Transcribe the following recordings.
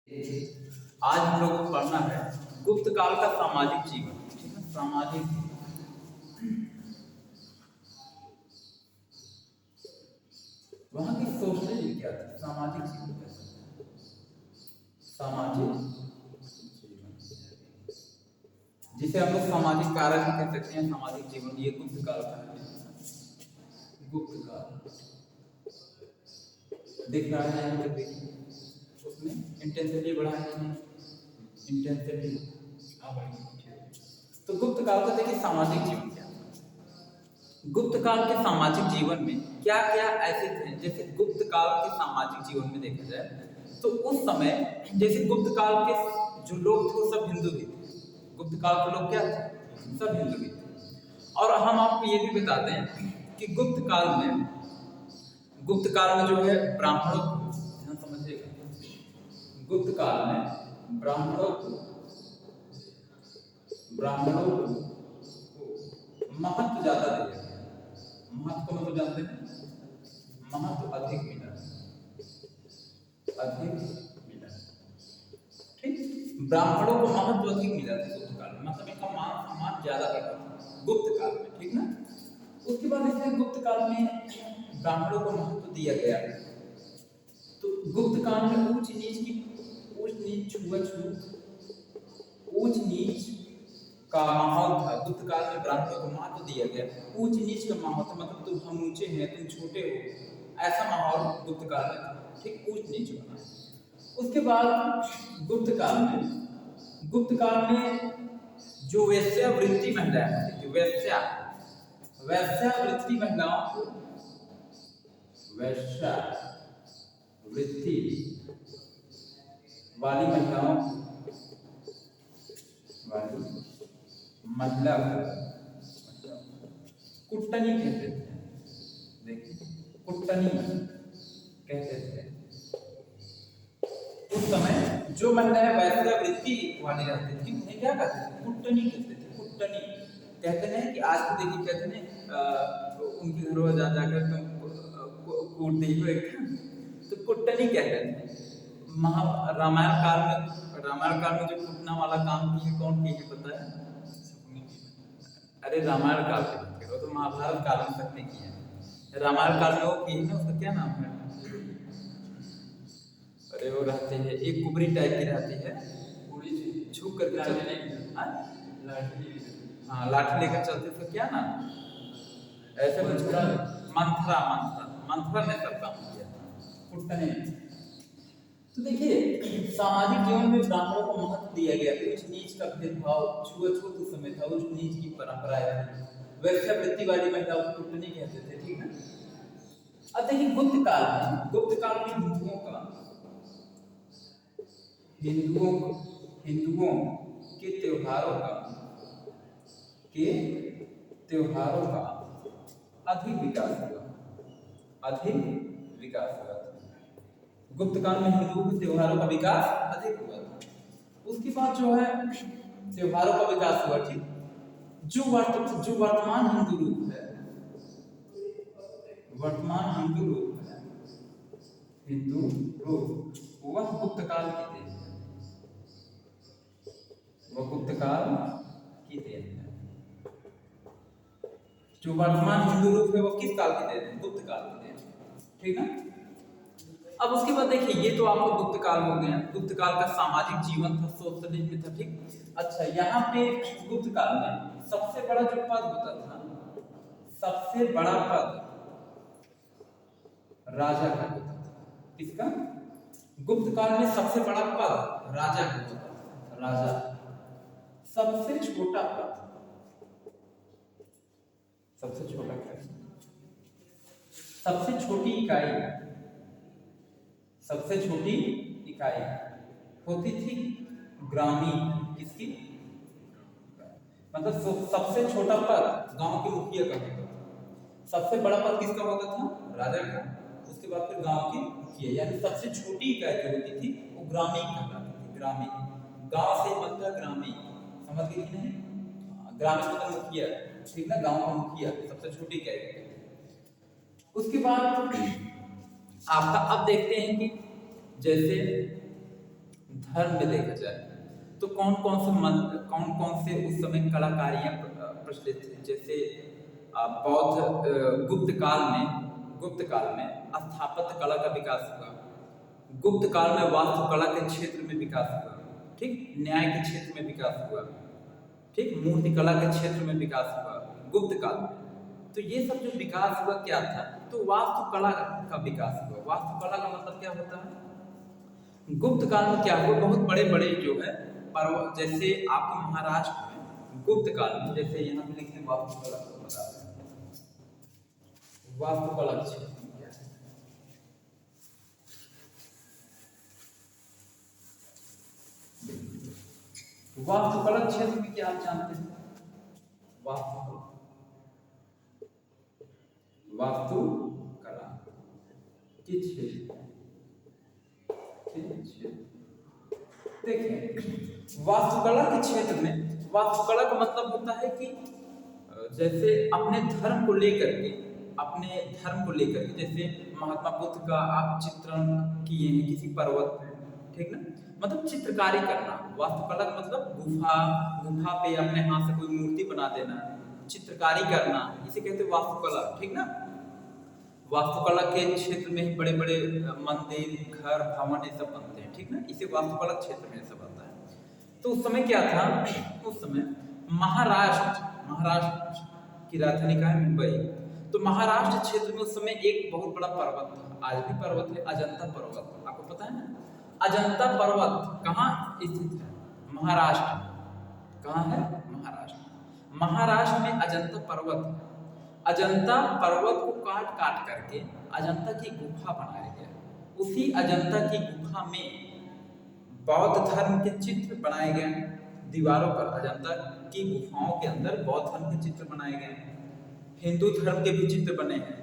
आज हम लोग को पढ़ना है गुप्त काल का सामाजिक जीवन। ठीक है, सामाजिक वहां की सोशल क्या थी, सामाजिक जीवन कैसा था? सामाजिक जीवन जिसे हम लोग सामाजिक कार्य भी कह सकते हैं। सामाजिक जीवन ये गुप्त काल का है। गुप्त काल दिख रहा है यहाँ पे, देखिए उसमें इंटेंसिटी बढ़ा है, इंटेंसिटी तो गुप्त काल का देखिए सामाजिक जीवन क्या है। गुप्त काल के सामाजिक जीवन में क्या क्या ऐसे थे, जैसे गुप्त काल के सामाजिक जीवन में देखा जाए तो उस समय जैसे गुप्त काल के जो लोग थे वो सब हिंदू भी थे। गुप्त काल के लोग क्या थे, सब हिंदू भी थे। और हम आपको ये भी बताते हैं कि गुप्त काल में जो है ब्राह्मणों को, ध्यान समझिएगा, गुप्त काल में ब्राह्मणों को महत्व ज्यादा दिया गया। महत्व को मतलब जानते हैं, महत्व अधिक मिला, ठीक। ब्राह्मणों को महत्व अधिक मिला था गुप्त काल में, मतलब इनका मान सम्मान ज्यादा करता था गुप्त काल में, ठीक ना। उसके बाद इसलिए गुप्त काल में ब्राह्मणों को महत्व दिया गया। तो गुप्त काल में ऊंच नीच छुआछूत, ऊंच नीच का माहौल था। गुप्त काल में ब्राह्मणों को महत्व दिया गया। ऊंच नीच का माहौल था, मतलब तुम हम ऊंचे हैं तुम छोटे हो, ऐसा माहौल गुप्त काल में था, ठीक, ऊंच नीच बना। उसके बाद गुप्त काल में जो वेश्यावृत्ति महिलाएं, वेश्यावृत्ति महिलाओं को, वृत्ति वाली महिलाओं महिला कुट्टनी कहते थे। देखिए कुट्टनी कहते थे। उस समय जो महिलाएं वेश्यावृत्ति वाली रहती थी उन्हें क्या कहते थे, कुट्टनी कहते थे। कुट्टनी कहते हैं कि आज तो देखिए कहते हैं उनके घरों जा जाकर तुम कूट दी हो एक, तो कुट्टनी कहते थे। रामायण काल में जो कुटना वाला काम किए कौन किए पता है? अरे रामायण काल के वो तो महाभारत काल में तक नहीं किया, रामायण काल में वो किए ना, उसका क्या नाम है? अरे वो रहते हैं एक कुबरी टाइप की रहती है, छू कर हाँ लाठी लेकर चलते, उसका क्या नाम? ऐसे मंथरा ने सब काम किया, कुट्टने। तो देखिए सामाजिक जीवन में ब्राह्मणों को महत्व दिया गया। ऊंच नीच का भेदभाव, छुआछूत उस समय था, ऊंच नीच की परंपराएं थी। वेश्यावृत्ति वाली महिलाओं को कुट्टनी कहते थे, ठीक है। अब देखिए गुप्त काल में हिंदुओं के त्योहारों का अधिक विकास हुआ। गुप्त काल में हिंदुओं के त्योहारों का विकास अधिक हुआ था। उसके बाद जो है त्योहारों का विकास हुआ, ठीक। जो वर्तमान हिंदू रूप है, वह गुप्त काल की देन है। जो वर्तमान हिंदू रूप है वो किस काल की देन है? गुप्त काल की देन, ठीक है। अब उसके बाद देखिए ये तो आपको गुप्त काल हो गया। गुप्त काल का सामाजिक जीवन था, सोशलिज्म था, ठीक। अच्छा यहाँ पे गुप्त काल में सबसे बड़ा जो पद होता था, सबसे बड़ा पद राजा का होता था। किसका? गुप्त काल में सबसे बड़ा पद राजा का होता था। राजा सबसे छोटा पद, सबसे छोटी इकाई होती थी ग्रामी। किसकी? मतलब सबसे छोटा पद गांव के मुखिया का होता था। सबसे बड़ा पद किसका होता था? राजा का। उसके बाद फिर गांव के मुखिया, यानी सबसे छोटी इकाई जो होती थी वो ग्रामी कहलाती थी। ग्रामी, गांव से बनता ग्रामी, समझ गए कि नहीं? ग्रामीण मतलब मुखिया, ठीक ना, गांव का मुखिया सबसे छोटी इकाई। उसके बाद आपका अब देखते हैं कि जैसे धर्म में देखा जाए तो कौन कौन से उस समय कलाकारियां प्रचलित थे। जैसे गुप्त काल में स्थापत्य कला का विकास हुआ। गुप्त काल में वास्तुकला के क्षेत्र में विकास हुआ। ठीक, न्याय के क्षेत्र में विकास हुआ। ठीक, मूर्तिकला के क्षेत्र में विकास हुआ गुप्त काल में। तो ये सब जो विकास हुआ क्या था, तो वास्तुकला का विकास हुआ। वास्तुकला का मतलब क्या होता है, गुप्त काल में क्या हुआ, बहुत बड़े बड़े जो है पर्वत, जैसे आपके महाराष्ट्र में गुप्त काल में, जैसे यहाँ पे लिखते हैं वास्तुकला को बता रहे हैं। वास्तुकला क्षेत्र में क्या है, वास्तुकला क्षेत्र में क्या आप जानते हैं, वास्तुकला के क्षेत्र। देखिए वास्तुकला के क्षेत्र में, वास्तुकला का मतलब होता है कि जैसे अपने धर्म को लेकर के, जैसे महात्मा बुद्ध का आप चित्रण किए हैं किसी पर्वत पे, ठीक ना, मतलब चित्रकारी करना। वास्तुकला का मतलब गुफा पे अपने हाथ से कोई मूर्ति बना देना, चित्रकारी करना, इसे कहते हैं वास्तुकला। ठीक ना, वास्तुकला के क्षेत्र में ही बड़े बड़े मंदिर, घर, भवन ये सब बनते हैं। ठीक ना, इसे वास्तुकला क्षेत्र में सब आता है। तो उस समय क्या था, उस समय महाराष्ट्र की राजधानी का है मुंबई। तो महाराष्ट्र क्षेत्र में उस समय एक बहुत बड़ा पर्वत था, आज भी पर्वत है, अजंता पर्वत। आपको पता है ना, अजंता पर्वत कहाँ स्थित है, महाराष्ट्र। कहाँ है, महाराष्ट्र में अजंता पर्वत है। अजंता पर्वत को काट काट करके अजंता की गुफा बनाया गया। उसी अजंता की गुफा में बौद्ध धर्म के चित्र बनाए गए, दीवारों पर अजंता की गुफाओं के अंदर बौद्ध धर्म के चित्र बनाए गए, हिंदू धर्म के भी चित्र बने हैं,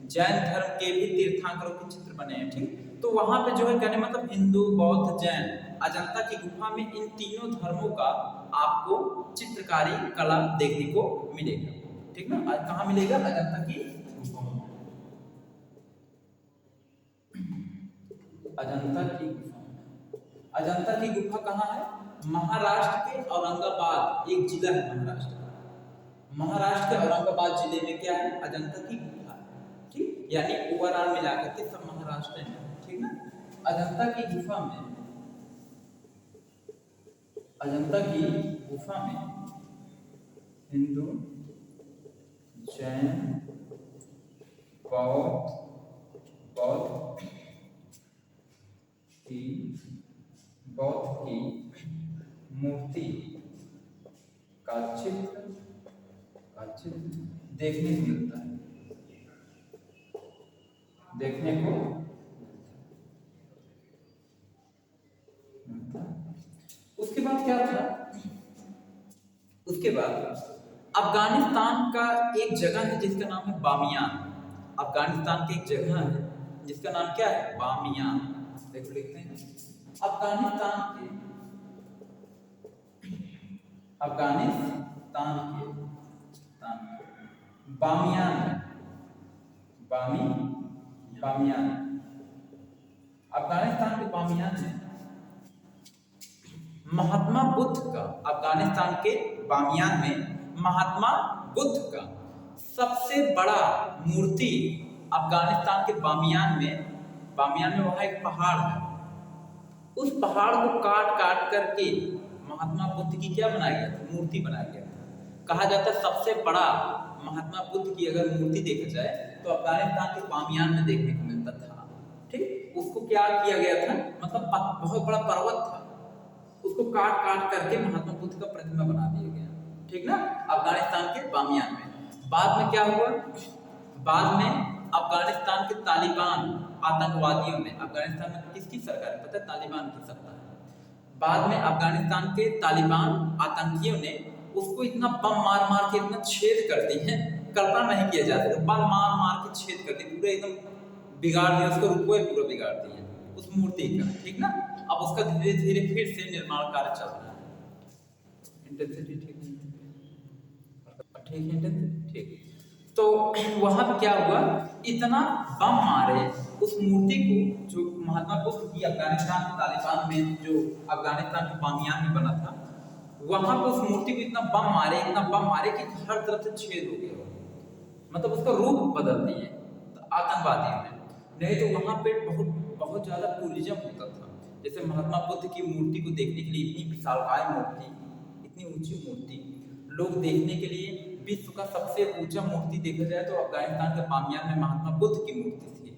जैन धर्म के भी तीर्थंकरों के चित्र बने हैं। ठीक, तो वहां पे जो है कहने मतलब हिंदू, बौद्ध, जैन, अजंता की गुफा में इन तीनों धर्मों का आपको चित्रकारी कला देखने को मिलेगा। ठीक ना, आज कहाँ मिलेगा, अजंता की गुफा में। अजंता की गुफा कहाँ है, महाराष्ट्र के औरंगाबाद, एक जिला है महाराष्ट्र का। महाराष्ट्र के औरंगाबाद जिले में क्या है, अजंता की गुफा है। ठीक, यानी ओवरऑल मिलाकर के सब महाराष्ट्र है। ठीक ना, अजंता की गुफा में हिंदू, जैन, बौद्ध की मूर्ति का चित्र देखने को मिलता है, उसके बाद क्या था, उसके बाद अफगानिस्तान का एक जगह है जिसका नाम है बामियान। अफगानिस्तान की एक जगह है जिसका नाम क्या है, बामियान। देखो लिखते हैं, अफगानिस्तान के बामियान, अफगानिस्तान के बामियान में महात्मा बुद्ध का, अफगानिस्तान के बामियान में महात्मा बुद्ध का सबसे बड़ा मूर्ति अफगानिस्तान के बामियान में वहां एक पहाड़ है, उस पहाड़ को काट काट करके महात्मा बुद्ध की क्या बनाया गया था, मूर्ति बनाया गया था। कहा जाता है सबसे बड़ा महात्मा बुद्ध की अगर मूर्ति देखा जाए तो अफगानिस्तान के बामियान में देखने को मिलता था। ठीक, उसको क्या किया गया था, मतलब बहुत बड़ा पर्वत था, उसको काट काट करके महात्मा बुद्ध का प्रतिमा बना दिया गया। ठीक ना, अफगानिस्तान के बामियान में। बाद में क्या हुआ, बाद में अफगानिस्तान के तालिबान आतंकवादियों ने, अफगानिस्तान में किसकी सरकार है पता है, तालिबान की सरकार है। बाद में अफगानिस्तान के तालिबान आतंकियों ने उसको इतना बम मार मार के इतना छेद कर दी है, कल्पना नहीं किया जा सकता, बम मार मार के छेद कर दी, पूरे एकदम बिगाड़ दिया उसको, रुपये पूरा बिगाड़ दिया उस मूर्ति का। ठीक ना, अब उसका धीरे धीरे फिर से निर्माण कार्य चल रहा है। इंटेंसिटी ठीक है, ठीक। तो वहां पे क्या हुआ, इतना बम मारे उस मूर्ति को जो महात्मा बुद्ध की अफगानिस्तान के तालिबान में जो अफगानिस्तान के बामियान में बना था, वहां पे उस मूर्ति को इतना बम मारे कि हर तरफ से छेद हो गया, मतलब उसका रूप बदल दिए आतंकवादियों ने। नहीं तो वहां पे बहुत ज्यादा टूरिज्म होता था। जैसे महात्मा बुद्ध की मूर्ति को देखने के लिए इतनी विशालकाय मूर्ति, इतनी ऊंची मूर्ति, लोग देखने के लिए विश्व का सबसे ऊंचा मूर्ति देखा जाए तो अफगानिस्तान के बामियान में महात्मा बुद्ध की मूर्ति थी।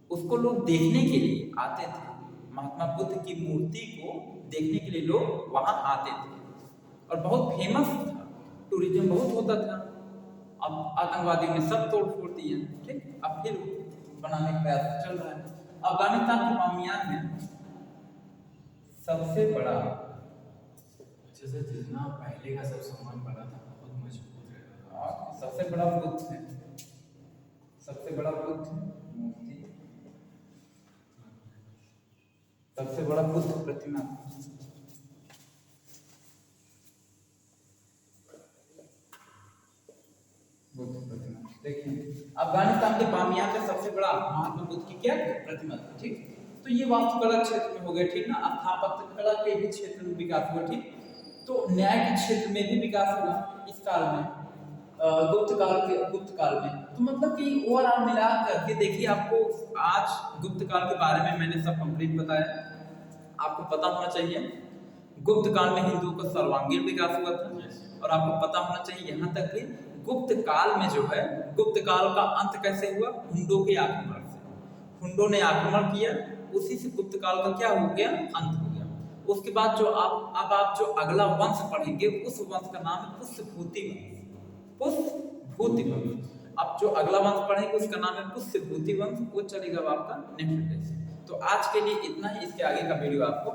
उसको लोग देखने के लिए आते थे, महात्मा बुद्ध की मूर्ति को देखने के लिए लोग वहां आते थे और बहुत फेमस था, टूरिज्म बहुत होता था। अब आतंकवादियों ने सब तोड़ फोड़ दिए, ठीक। अब फिर बनाने का प्रयास चल रहा है। अफगानिस्तान के बामियान में सबसे बड़ा, अच्छा सर, जितना पहले का सब सामान बना था बहुत मजबूत रहेगा। सबसे बड़ा बुद्ध है, सबसे बड़ा बुद्ध मूर्ति, सबसे बड़ा बुद्ध प्रतिमा। बुद्ध प्रतिमा देखिए, अफगानिस्तान के बामियान में सबसे बड़ा महात्मा बुद्ध की क्या प्रतिमा थी, ठीक। तो ये वास्तुकला क्षेत्र में हो गया, ठीक ना। स्थापत्य कला के भी क्षेत्र में विकास हुआ, ठीक। तो न्याय के क्षेत्र में भी विकास हुआ इस काल में, गुप्त काल में। तो मतलब कि ओवरऑल मिला करके देखिए, आपको आज गुप्त काल के बारे में मैंने सब कंप्लीट बताया। आपको पता होना चाहिए गुप्त काल में हिंदुओं का सर्वांगीण विकास हुआ था, और आपको पता होना चाहिए यहाँ तक कि गुप्त काल में जो है, गुप्त काल का अंत कैसे हुआ, हुंडों के आक्रमण से। हुंडों ने आक्रमण किया, उसी से गुप्त काल का क्या हो गया, अंत हो गया। उसके बाद जो आप जो अगला वंश पढ़ेंगे, उस वंश का नाम है पुष्यभूति वंश। पुष्यभूति वंश। अब जो अगला वंश पढ़ेंगे उसका नाम है पुष्यभूति वंश, वो चलेगा आपका नेक्स्ट डे से। तो आज के लिए इतना ही, इसके आगे का वीडियो आपको